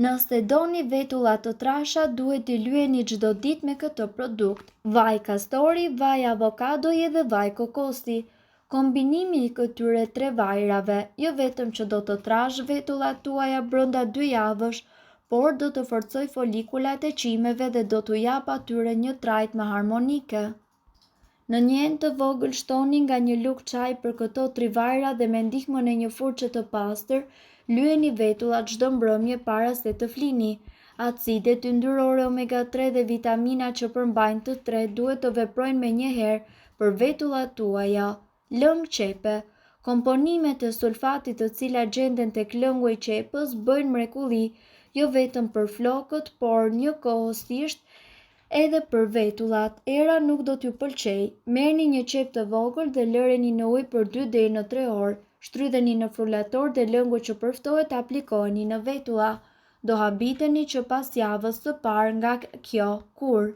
Nëse doni vetulla të trasha, duhet t'i lyeni çdo ditë me këtë produkt. Vaj kastori, vaj avokadoje dhe vaj kokosi. Kombinimi i këtyre 3 vajrave jo vetëm që do të trash vetullat tuaja brenda 2 javësh, por do të forcoj folikulat e qimeve dhe do t'u jap atyre një trajtmë harmonike. Në një enë të vogël shtoni nga një lugë çaj për këto 3 vajra dhe me ndihmën e një furçe të pastër, lyeni vetullat çdo mbrëmje para se të flini. Acidet yndyrore omega 3 dhe vitamina që përmbajnë të 3 duhet të veprojnë me njëherë për vetullat tuaja. Lëng qepe. Komponimet e sulfatit të cilat gjenden tek lëngu i qepës bëjnë mrekulli, jo vetëm për flokët, por njëkohësisht edhe për vetullat. Era nuk do t'ju pëlqej. Merrni një qep të vogël dhe lëreni në ujë për 2 deri në 3 orë. Shtrydheni në frulator dhe lëngu që përftohet aplikojeni në vetulla. Do habiteni që pas javës së parë nga kjo kur